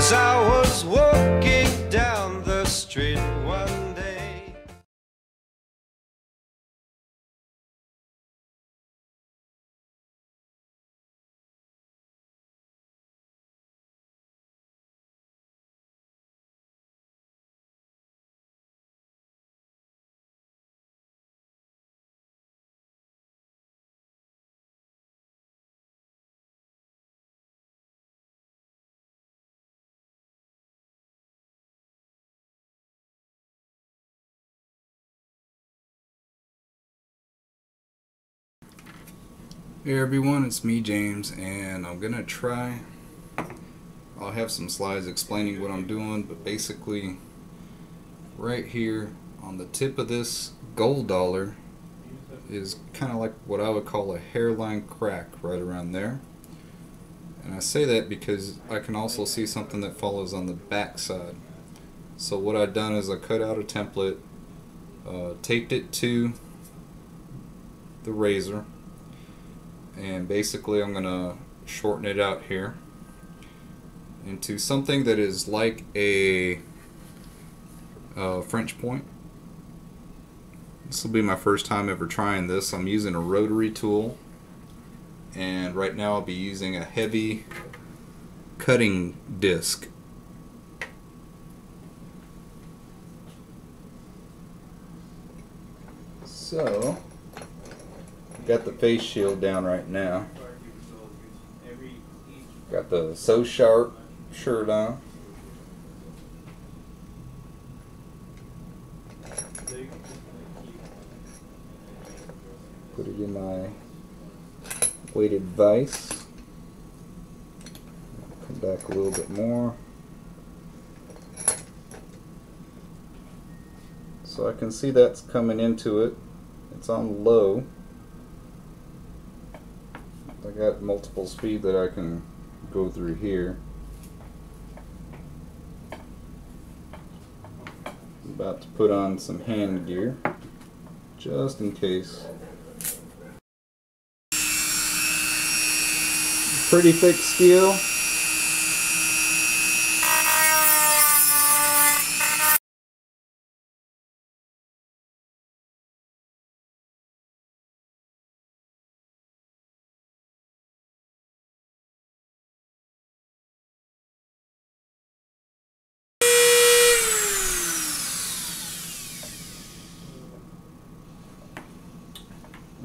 as I was walking down the street one day. Hey everyone, it's me James, and I'm gonna try. I'll have some slides explaining what I'm doing, but basically right here on the tip of this gold dollar is kind of like what I would call a hairline crack right around there. And I say that because I can also see something that follows on the back side. So what I've done is I cut out a template, taped it to the razor, and basically I'm gonna shorten it out here into something that is like a French point. This will be my first time ever trying this. I'm using a rotary tool, and right now I'll be using a heavy cutting disc. So got the face shield down right now. Got the So Sharp shirt on. Put it in my weighted vise. Come back a little bit more. So I can see that's coming into it. It's on low. I got multiple speed that I can go through here. I'm about to put on some hand gear just in case. Pretty thick steel.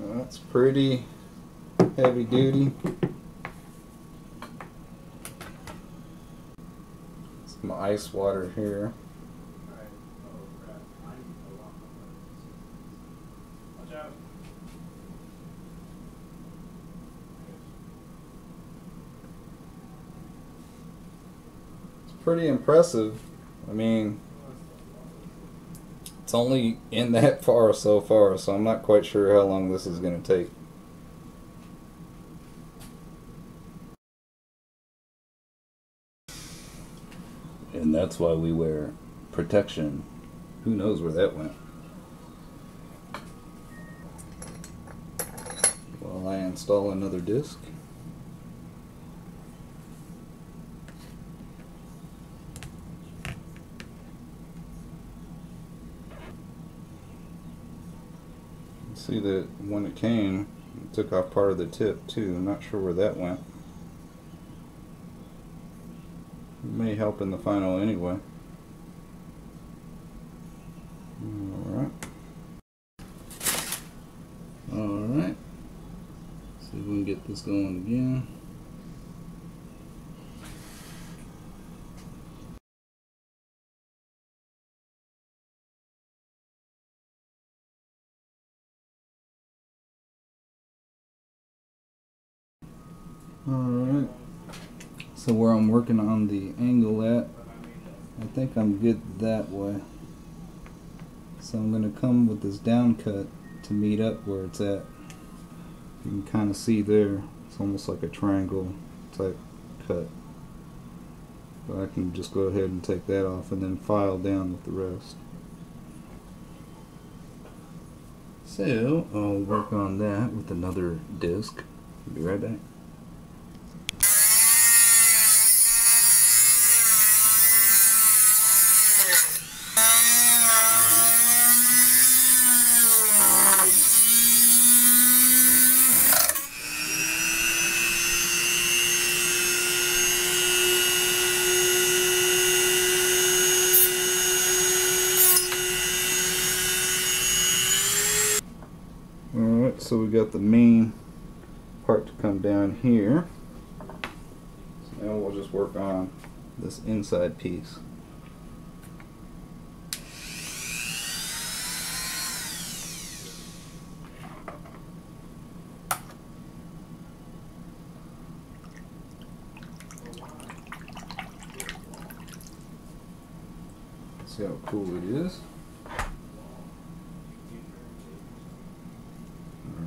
That's pretty heavy duty. Some ice water here. It's pretty impressive. I mean, it's only in that far so far, so I'm not quite sure how long this is going to take. And that's why we wear protection. Who knows where that went? While I install another disc. See that when it came, it took off part of the tip too. I'm not sure where that went. It may help in the final anyway. Alright. Alright. See if we can get this going again. Alright, so where I'm working on the angle at, I think I'm good that way. So I'm going to come with this down cut to meet up where it's at. You can kind of see there, it's almost like a triangle type cut. So I can just go ahead and take that off and then file down with the rest. So I'll work on that with another disc. Be right back. so we got the main part to come down here. So now we'll just work on this inside piece. See how cool it is.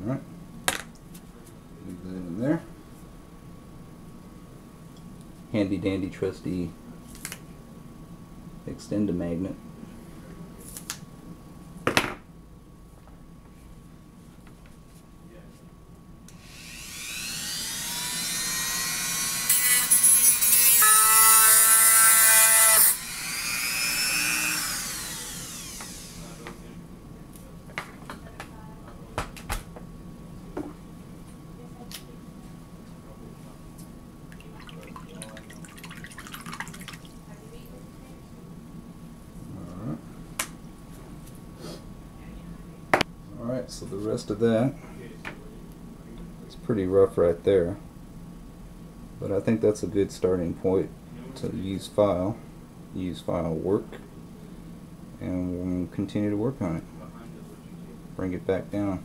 Alright. Leave that in there. Handy dandy trusty extend-a-magnet. Alright, so the rest of that is pretty rough right there, but I think that's a good starting point to use file work, and we'll continue to work on it. Bring it back down.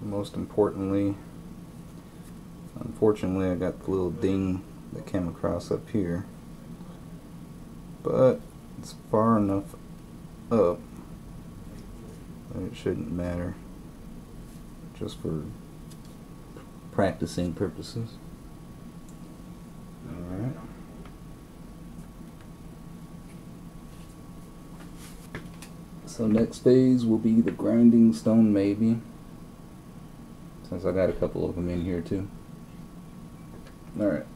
Most importantly, unfortunately, I got the little ding that came across up here, but it's far enough up that it shouldn't matter, just for practicing purposes. Alright. So next phase will be the grinding stone, maybe, since I got a couple of them in here too. Alright.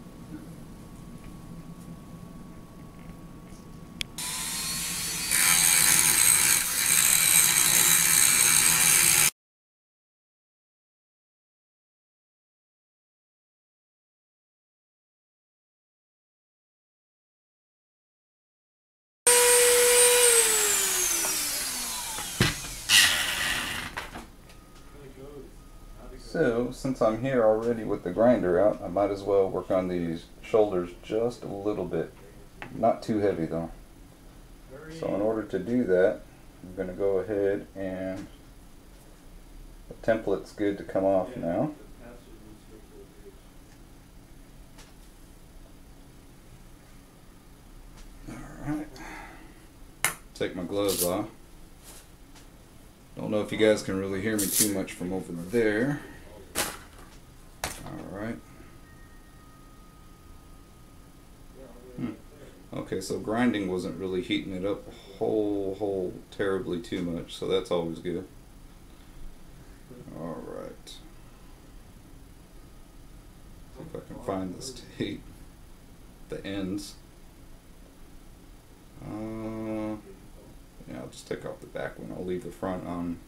So, since I'm here already with the grinder out, I might as well work on these shoulders just a little bit. Not too heavy though. So in order to do that, I'm going to go ahead and the template's good to come off now. Alright. Take my gloves off. Don't know if you guys can really hear me too much from over there. Alright. Okay, so grinding wasn't really heating it up a whole terribly too much, so that's always good. Alright. See if I can find this tape. The ends. Yeah, I'll just take off the back one. I'll leave the front on.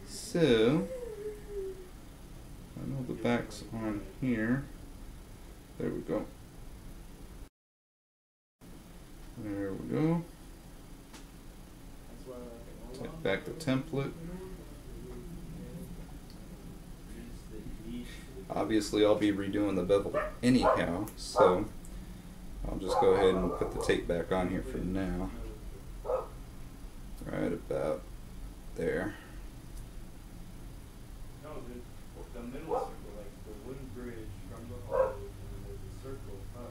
So, I know the back's on here. There we go. There we go. Take back the template. Obviously, I'll be redoing the bevel anyhow, so I'll just go ahead and put the tape back on here for now. Right about there.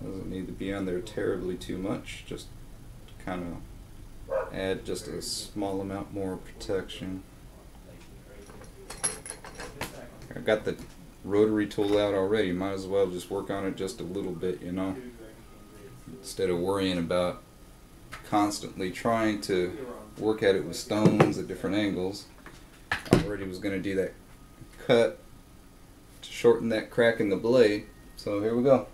Doesn't need to be on there terribly too much, just to kind of add just a small amount more protection. I got the rotary tool out already, might as well just work on it just a little bit, you know, instead of worrying about constantly trying to work at it with stones at different angles. I already was going to do that cut to shorten that crack in the blade, so here we go.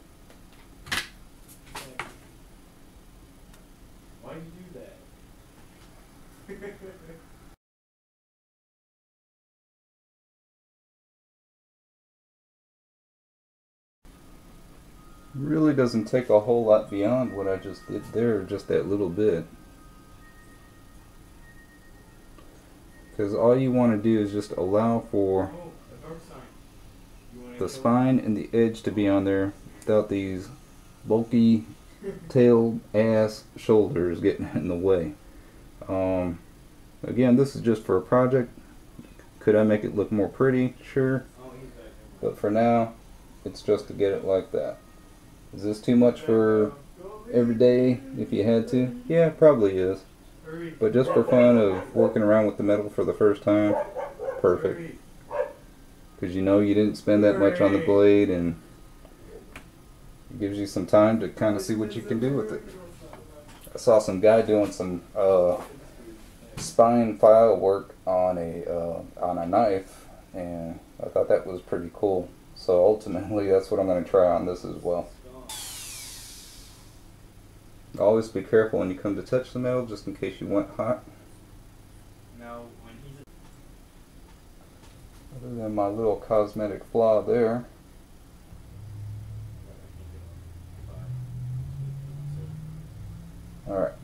Why'd you do that? Really doesn't take a whole lot beyond what I just did there, just that little bit. because all you want to do is just allow for the spine and the edge to be on there without these bulky tail, ass, shoulders getting in the way. Again, this is just for a project. Could I make it look more pretty? Sure. But for now, it's just to get it like that. Is this too much for every day if you had to? Yeah, probably is. But just for fun of working around with the metal for the first time, perfect. Because you know you didn't spend that much on the blade, and it gives you some time to kind of see what you can do with it. I saw some guy doing some spine file work on a knife, and I thought that was pretty cool. So ultimately, that's what I'm going to try on this as well. Always be careful when you come to touch the metal, just in case you want hot. Other than my little cosmetic flaw there. Alright.